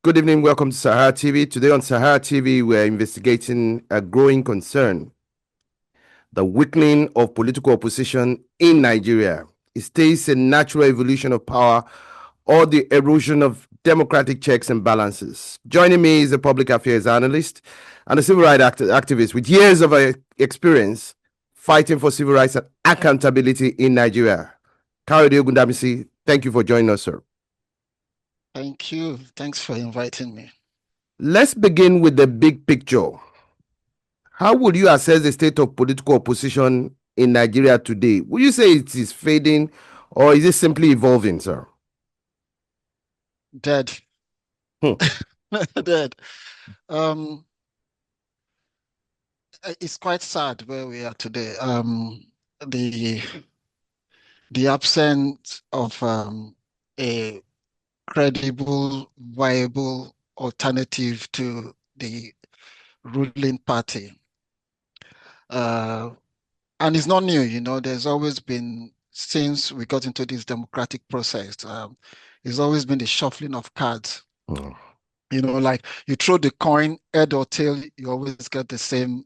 Good evening. Welcome to Sahara TV. Today on Sahara TV, we're investigating a growing concern: the weakening of political opposition in Nigeria. Is this a natural evolution of power or the erosion of democratic checks and balances? Joining me is a public affairs analyst and a civil rights activist with years of experience fighting for civil rights and accountability in Nigeria. Kayode Ogundamisi, thank you for joining us, sir. Thank you. Thanks for inviting me. Let's begin with the big picture. How would you assess the state of political opposition in Nigeria today? Would you say it is fading or is it simply evolving, sir? Dead. Dead. It's quite sad where we are today. The absence of a credible, viable alternative to the ruling party. And it's not new, there's always been, since we got into this democratic process, it's always been the shuffling of cards. Like you throw the coin, head or tail, you always get the same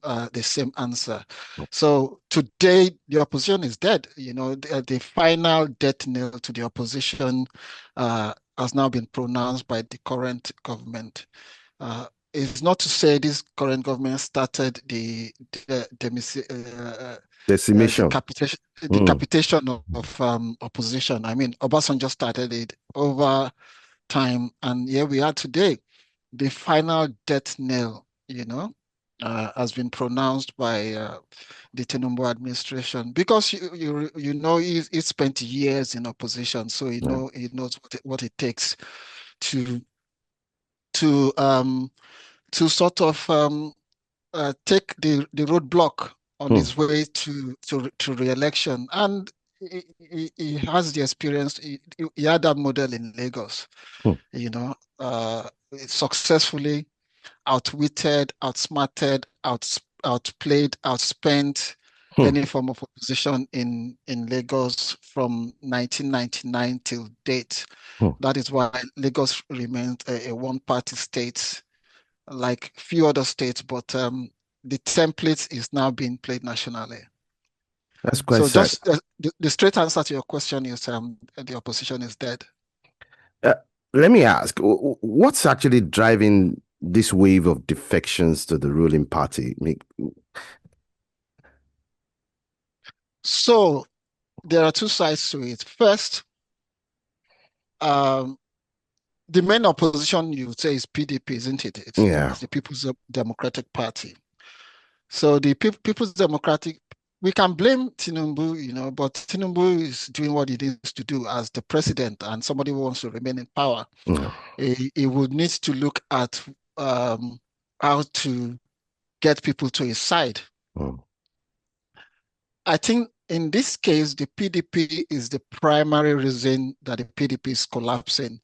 answer. So today the opposition is dead. The final death knell to the opposition has now been pronounced by the current government. It's not to say this current government started the decimation, decapitation of opposition. I mean, Obasanjo started it over time, and here we are today. The final death knell, has been pronounced by the Tinubu administration, because he spent years in opposition, so he knows what it takes to sort of take the roadblock on his way to re-election. And he has the experience. He had that model in Lagos, successfully outwitted, outsmarted, outplayed, outspent any form of opposition in Lagos from 1999 till date. That is why Lagos remains a one-party state, like few other states, but the template is now being played nationally. That's quite sad. Just the straight answer to your question is the opposition is dead. Let me ask, what's actually driving this wave of defections to the ruling party? So there are two sides to it. First, the main opposition, you would say, is PDP, isn't it? It's the People's Democratic Party. So the People's Democratic, we can blame Tinubu, but Tinubu is doing what he needs to do as the president, and somebody who wants to remain in power. He would need to look at how to get people to his side. I think in this case, the PDP is the primary reason that the PDP is collapsing.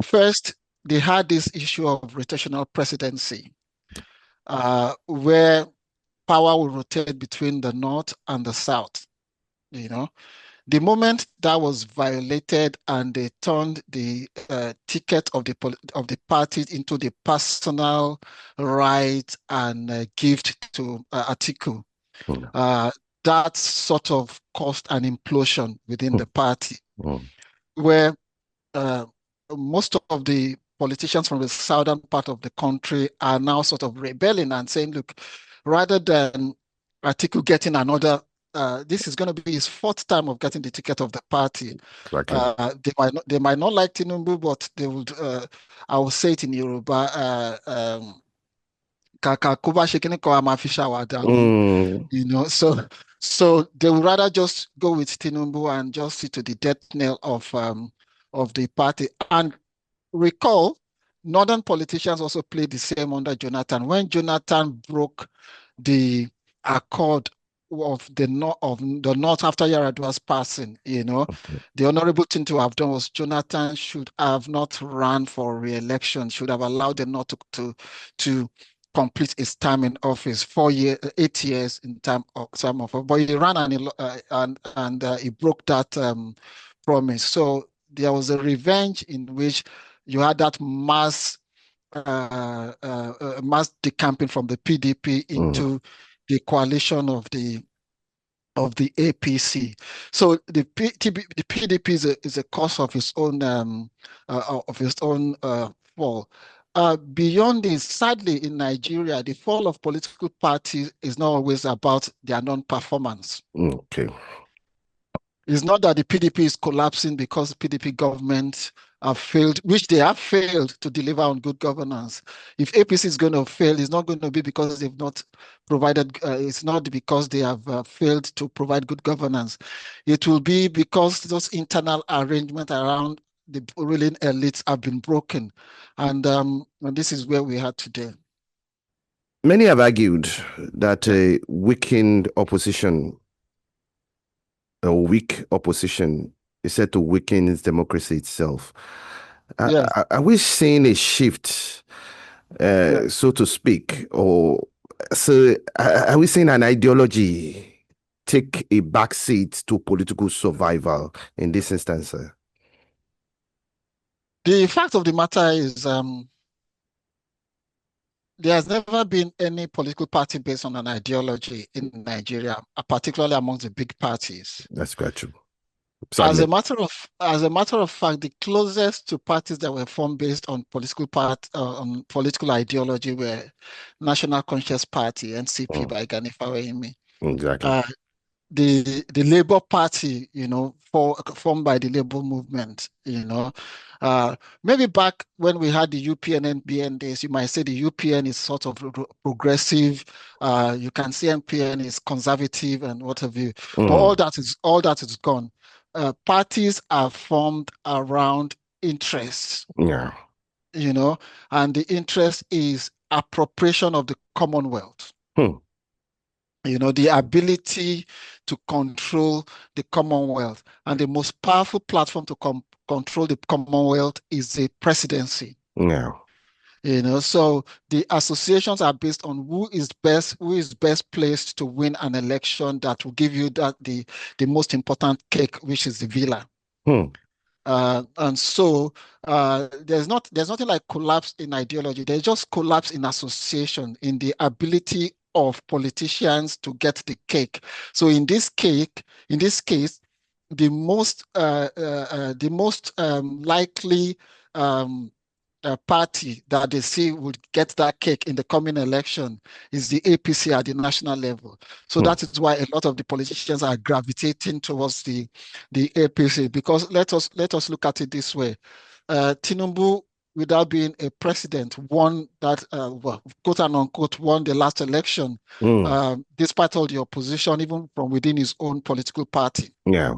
First, they had this issue of rotational presidency, where power will rotate between the North and the South. The moment that was violated and they turned the ticket of the party into the personal right and gift to Atiku, that sort of caused an implosion within the party, where most of the politicians from the southern part of the country are now sort of rebelling and saying, look, rather than Atiku getting another, this is going to be his fourth time of getting the ticket of the party. Exactly. They might not like Tinubu, but they would, I will say it in Yoruba, so they would rather just go with Tinubu and just see to the death knell of the party. And recall, northern politicians also played the same under Jonathan. When Jonathan broke the accord of the North after Yar'Adua's passing, the honorable thing to have done was Jonathan should have not run for re-election, should have allowed the North to complete his time in office, 8 years in time of office. But he ran and he broke that promise. So there was a revenge in which you had that mass mass decamping from the PDP into the coalition of the APC. So the PDP is a cause of its own fall. Beyond this, sadly, in Nigeria, the fall of political parties is not always about their non-performance. Okay. It's not that the PDP is collapsing because PDP government have failed, which they have failed to deliver on good governance. If APC is going to fail, it's not going to be because they've not provided, it's not because they have failed to provide good governance. It will be because those internal arrangements around the ruling elites have been broken. And this is where we are today. Many have argued that a weakened opposition, a weak opposition, is said to weaken its democracy itself. Yes. Are we seeing a shift, Yeah. so to speak, or so are we seeing an ideology take a backseat to political survival in this instance? The fact of the matter is, there has never been any political party based on an ideology in Nigeria, particularly amongst the big parties. That's quite true. As Sadly. a matter of fact, the closest to parties that were formed based on on political ideology were National Conscious Party (NCP) by Gani Fawayimi. Exactly. Uh, the Labour Party, formed by the Labour movement, maybe back when we had the UPN and NBN days, you might say the UPN is sort of progressive. You can see NPN is conservative and what have you. But all that is gone. Parties are formed around interests. Yeah. And the interest is appropriation of the Commonwealth. The ability to control the Commonwealth. And the most powerful platform to control the Commonwealth is the presidency. Yeah. So the associations are based on who is best placed to win an election that will give you the most important cake, which is the villa. And so there's nothing like collapse in ideology. There's just collapse in association, in the ability of politicians to get the cake. So in this case, the most likely party that they see would get that cake in the coming election is the APC at the national level. So that is why a lot of the politicians are gravitating towards the APC, because let us look at it this way. Tinubu, without being a president, won that, quote and unquote, won the last election, despite all the opposition, even from within his own political party. Yeah.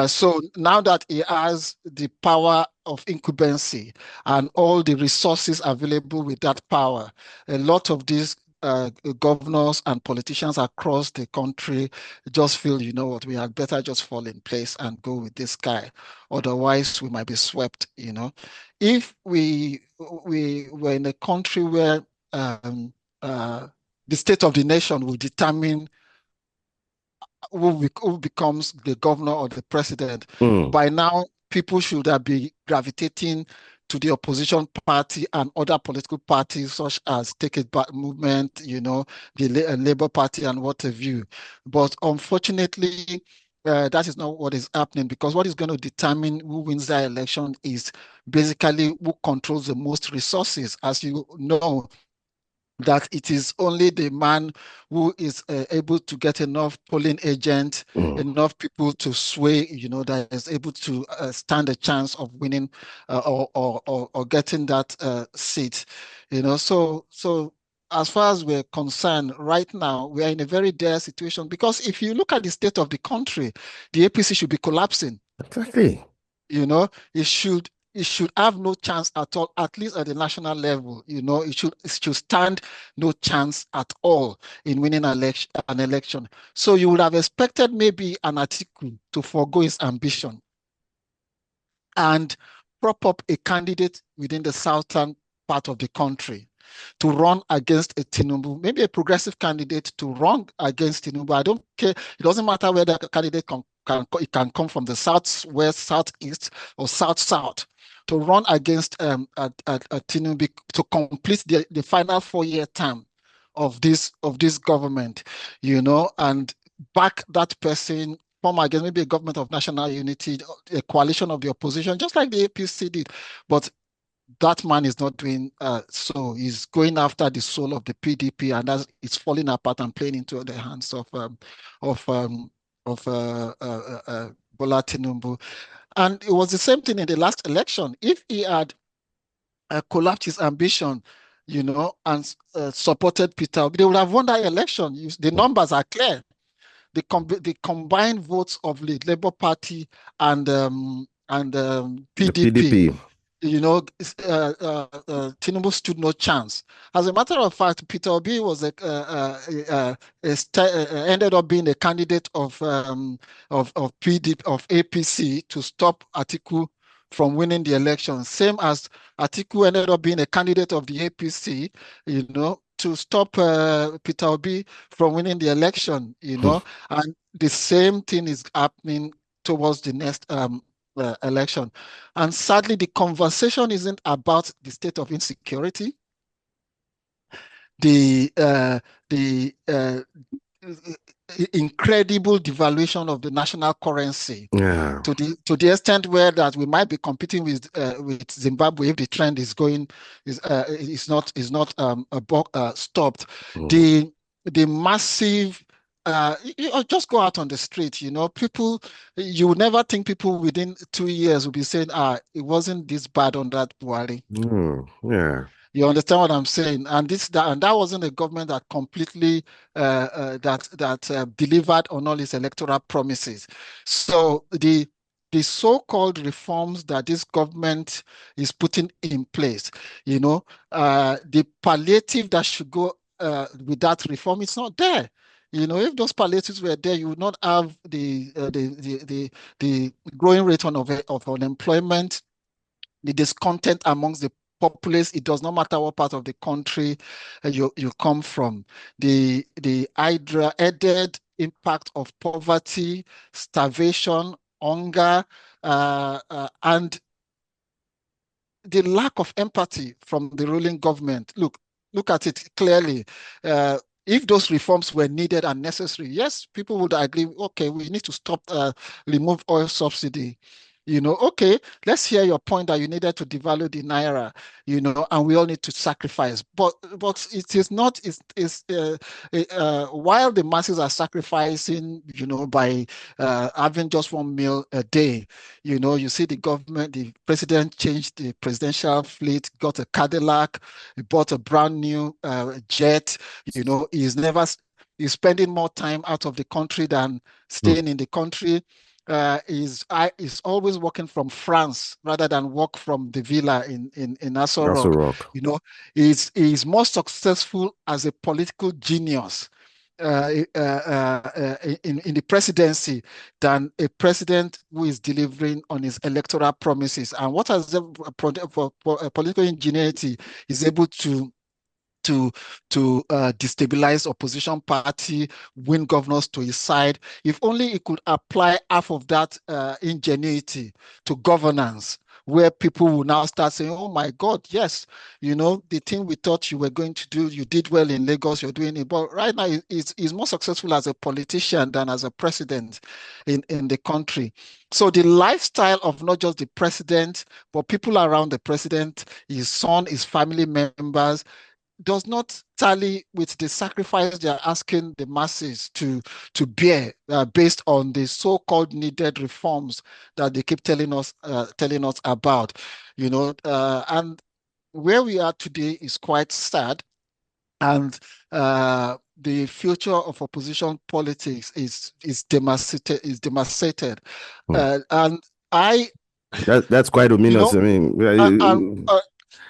So now that he has the power of incumbency and all the resources available with that power, a lot of these governors and politicians across the country just feel, you know what, we had better just fall in place and go with this guy. Otherwise, we might be swept, If we were in a country where the state of the nation will determine who becomes the governor or the president, by now people should be gravitating to the opposition party and other political parties such as Take It Back movement, the Labour Party and what have you. But unfortunately, that is not what is happening, because what is going to determine who wins that election is basically who controls the most resources. As you know, that it is only the man who is able to get enough polling agents, enough people to sway, that is able to stand a chance of winning or getting that seat. So as far as we're concerned, right now, we are in a very dire situation, because if you look at the state of the country, the APC should be collapsing. Exactly. It should have no chance at all, at least at the national level. It should stand no chance at all in winning an election. So you would have expected maybe an article to forego his ambition and prop up a candidate within the southern part of the country to run against a Tinubu, maybe a progressive candidate to run against Tinubu. I don't care. It doesn't matter whether the candidate can come from the southwest, southeast, or south-south. to run against Tinubu to complete the final 4-year term of this government, and back that person, form against maybe a government of national unity, a coalition of the opposition, just like the APC did. But that man is not doing so. He's going after the soul of the PDP, and it's falling apart and playing into the hands of of um, Bola Tinubu. And it was the same thing in the last election. If he had collapsed his ambition, and supported Peter Obi, they would have won that election. The numbers are clear. The combined votes of the Labour Party and The PDP, PDP. Tinubu stood no chance. As a matter of fact, Peter Obi was ended up being a candidate of PDP, of APC, to stop Atiku from winning the election. Same as Atiku ended up being a candidate of the APC, to stop Peter Obi from winning the election. And the same thing is happening towards the next election. And sadly, the conversation isn't about the state of insecurity, the incredible devaluation of the national currency, Yeah. to the extent where that we might be competing with Zimbabwe if the trend is not stopped. The massive just go out on the street, people, you would never think people within 2 years will be saying, it wasn't this bad on that Buhari. Yeah. You understand what I'm saying? And that wasn't a government that completely delivered on all its electoral promises. So the so-called reforms that this government is putting in place, the palliative that should go with that reform, it's not there. If those palliatives were there, you would not have the growing rate of unemployment, the discontent amongst the populace. It does not matter what part of the country you come from. The added impact of poverty, starvation, hunger, and the lack of empathy from the ruling government. Look at it clearly. If those reforms were needed and necessary, yes, people would agree, okay, we need to remove oil subsidy. Okay, let's hear your point that you needed to devalue the naira, and we all need to sacrifice. But it is not, while the masses are sacrificing, by having just 1 meal a day, you see the government, the president changed the presidential fleet, got a Cadillac, he bought a brand new jet, he's spending more time out of the country than staying in the country. Is always working from France rather than work from the villa in Aso Also Rock. rock. He's more successful as a political genius in the presidency than a president who is delivering on his electoral promises. And what has the political ingenuity is able to destabilize opposition party, win governors to his side. If only he could apply half of that ingenuity to governance, where people will now start saying, oh my God, yes, the thing we thought you were going to do, you did well in Lagos, you're doing it. But right now, he's more successful as a politician than as a president in the country. So the lifestyle of not just the president, but people around the president, his son, his family members, does not tally with the sacrifice they are asking the masses to bear based on the so-called needed reforms that they keep telling us about. And where we are today is quite sad, and the future of opposition politics is devastated. And that's quite ominous. I mean,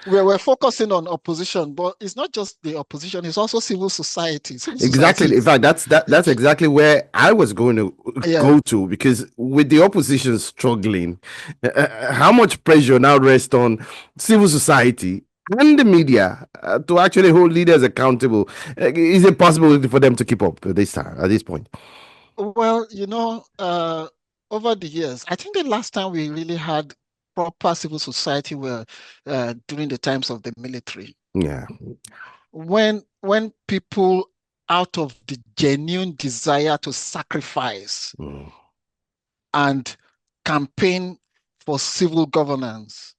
we're focusing on opposition, but it's not just the opposition, it's also civil society. Exactly. In fact, that's exactly where I was going to go to, because with the opposition struggling, how much pressure now rests on civil society and the media to actually hold leaders accountable? Is it possible for them to keep up at this point? Well, over the years, I think the last time we really had proper civil society were during the times of the military. Yeah. When people, out of the genuine desire to sacrifice and campaign for civil governance,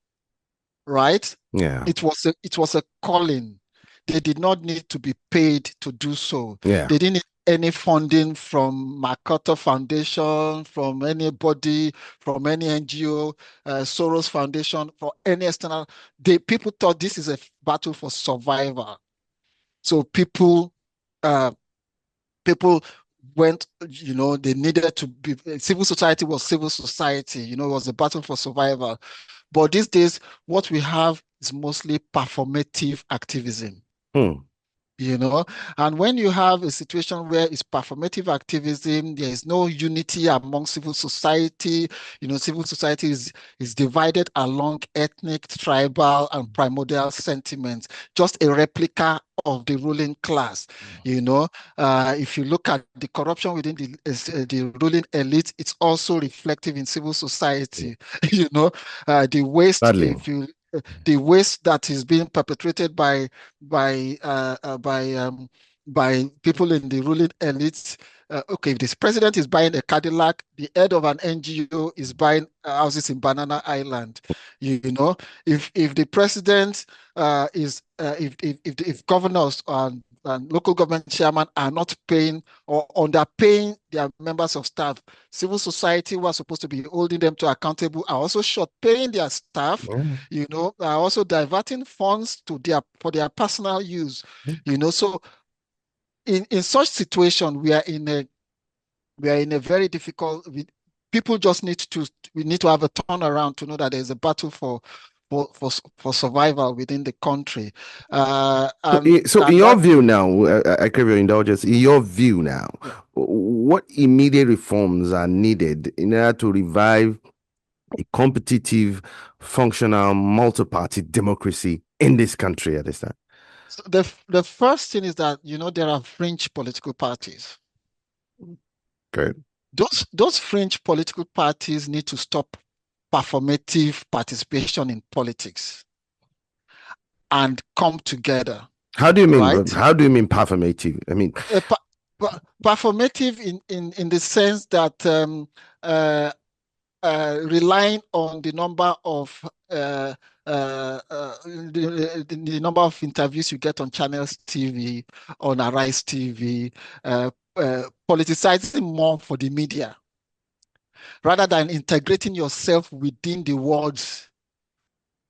right? Yeah. It was a calling. They did not need to be paid to do so. Yeah. They didn't need any funding from MacArthur Foundation, from anybody, from any NGO, Soros Foundation, for any external. People thought this is a battle for survival. So uh, people went, they needed to be, civil society was civil society, it was a battle for survival. But these days, what we have is mostly performative activism. And when you have a situation where it's performative activism, there is no unity among civil society. Civil society is divided along ethnic, tribal, and primordial sentiments, just a replica of the ruling class. If you look at the corruption within the ruling elite, it's also reflective in civil society. The waste, Sadly. the waste that is being perpetrated by people in the ruling elites. Okay, if this president is buying a Cadillac, the head of an NGO is buying houses in Banana Island. If the president if governors and local government chairman are not paying or underpaying their members of staff, civil society who are supposed to be holding them to accountable are also short paying their staff, are also diverting funds for their personal use. So in such situation, we are in a very difficult. People just we need to have a turnaround to know that there's a battle for survival within the country. So in your view now, I crave your indulgence. In your view now, what immediate reforms are needed in order to revive a competitive, functional, multi-party democracy in this country at this time? So the first thing is that there are fringe political parties. Okay. Those fringe political parties need to stop performative participation in politics and come together. How do you mean? Right? How do you mean performative? I mean, performative in the sense that relying on the number of the number of interviews you get on Channels TV, on Arise TV, politicizing more for the media, rather than integrating yourself within the words,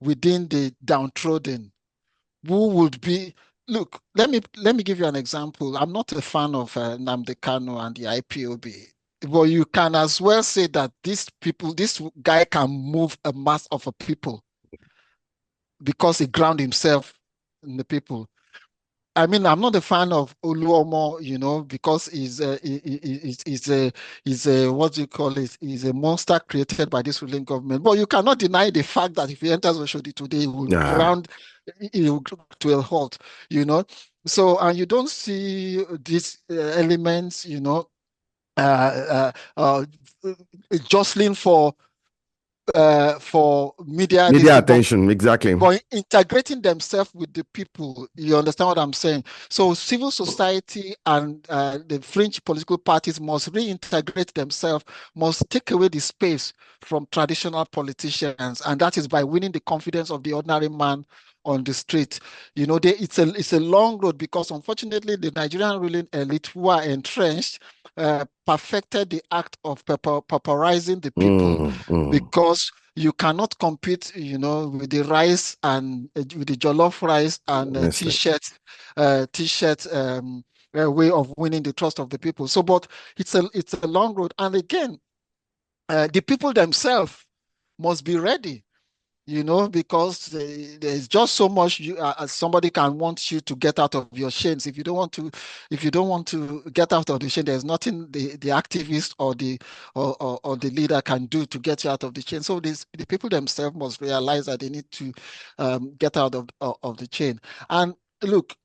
within the downtrodden. Who would be? Look, let me give you an example. I'm not a fan of Nnamdi Kanu and the IPOB. But you can as well say that this guy can move a mass of a people because he ground himself in the people. I mean, I'm not a fan of Oluomo, because he's a what do you call it? He's a monster created by this ruling government. But you cannot deny the fact that if he enters Oshodi today, he will ground to a halt. So, and you don't see these elements, jostling for media attention, exactly. But integrating themselves with the people. You understand what I'm saying? So civil society and the fringe political parties must reintegrate themselves, must take away the space from traditional politicians, and that is by winning the confidence of the ordinary man on the street. It's a long road, because unfortunately the Nigerian ruling elite, who are entrenched, perfected the act of pauperizing the people, because you cannot compete, with the rice and with the jollof rice and t-shirt way of winning the trust of the people. So, but it's a long road, and again, the people themselves must be ready. Because there's just so much somebody can want you to get out of your chains. If you don't want to get out of the chain, there's nothing the activist or the leader can do to get you out of the chain. So the people themselves must realize that they need to get out of the chain. And look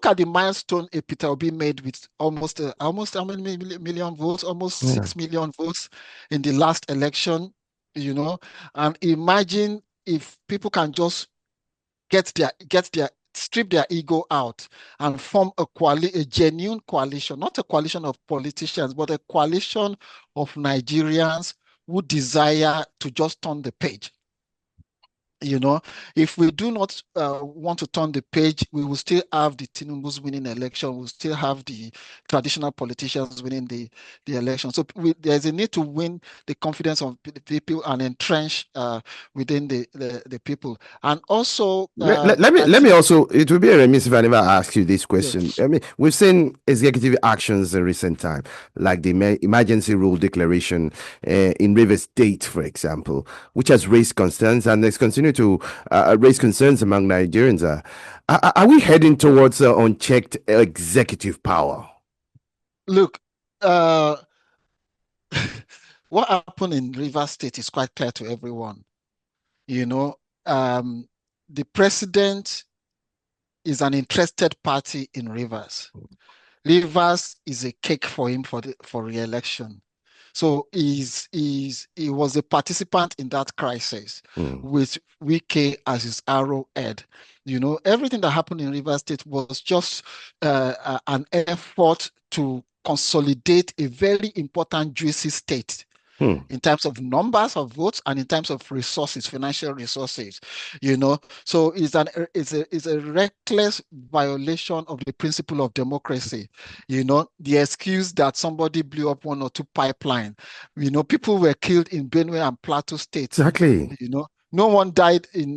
at the milestone Peter Obi made with almost how many million votes? Almost 6 million votes in the last election. and imagine if people can just strip their ego out and form a genuine coalition, not a coalition of politicians, but a coalition of Nigerians who desire to just turn the page. If we do not want to turn the page, we will still have the Tinubus winning election. We'll still have the traditional politicians winning the election. So there's a need to win the confidence of the people and entrench within the people. And also, let me also, it would be a remiss if I never ask you this question. Yeah. I mean, we've seen executive actions in recent time, like the emergency rule declaration in Rivers State, for example, which has raised concerns and has continued to raise concerns among Nigerians. Are we heading towards unchecked executive power? Look, what happened in Rivers State is quite clear to everyone. The president is an interested party in Rivers. Rivers is a cake for him for re-election. So he was a participant in that crisis with Wike as his arrowhead. Everything that happened in Rivers State was just an effort to consolidate a very important juicy state in terms of numbers of votes and in terms of resources, financial resources. So it's a reckless violation of the principle of democracy. The excuse that somebody blew up one or two pipeline. People were killed in Benue and Plateau states. Exactly. No one died in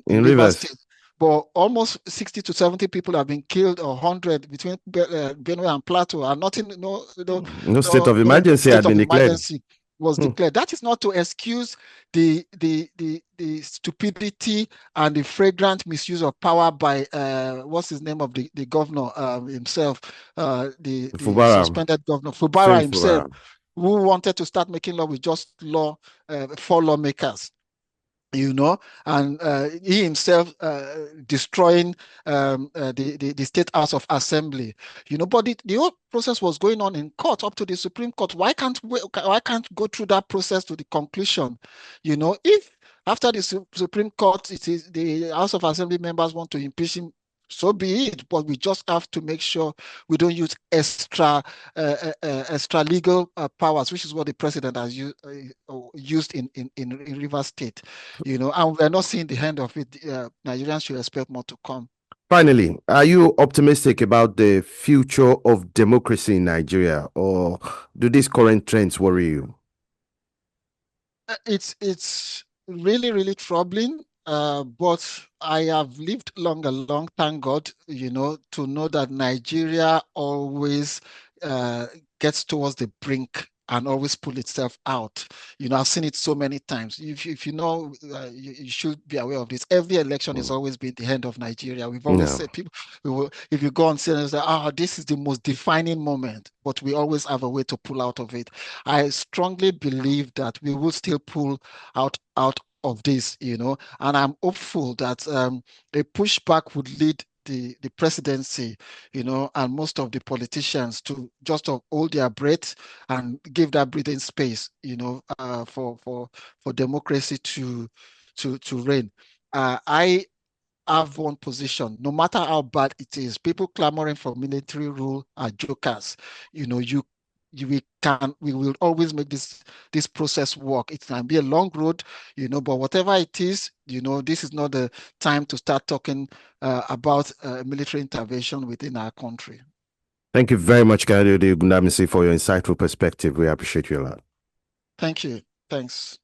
Rivers State. But almost 60 to 70 people have been killed, or 100 between Benue and Plateau, and no state of emergency had been declared. Was declared. That is not to excuse the stupidity and the flagrant misuse of power by what's his name of the governor himself, the suspended governor Fubara himself, who wanted to start making law with just four lawmakers. And he himself destroying the State House of Assembly. But the whole process was going on in court up to the Supreme Court. Why can't go through that process to the conclusion? If after the Supreme Court, it is the House of Assembly members want to impeach him, so be it, but we just have to make sure we don't use extra legal powers, which is what the president has used in Rivers State, and we're not seeing the end of it. Nigerians should expect more to come. Finally, are you optimistic about the future of democracy in Nigeria, or do these current trends worry you? It's really, really troubling. But I have lived long, thank God, to know that Nigeria always gets towards the brink and always pull itself out. I've seen it so many times. If you know, you should be aware of this. Every election has always been the end of Nigeria. We've always said people, if you go on say, this is the most defining moment, but we always have a way to pull out of it. I strongly believe that we will still pull out of this, and I'm hopeful that a pushback would lead the presidency, and most of the politicians to just hold their breath and give that breathing space, for democracy to reign. I have one position: no matter how bad it is, people clamoring for military rule are jokers. We will always make this process work. It can be a long road, but whatever it is, this is not the time to start talking about military intervention within our country. Thank you very much, Kayode Ogundamisi, for your insightful perspective. We appreciate you a lot. Thank you. Thanks.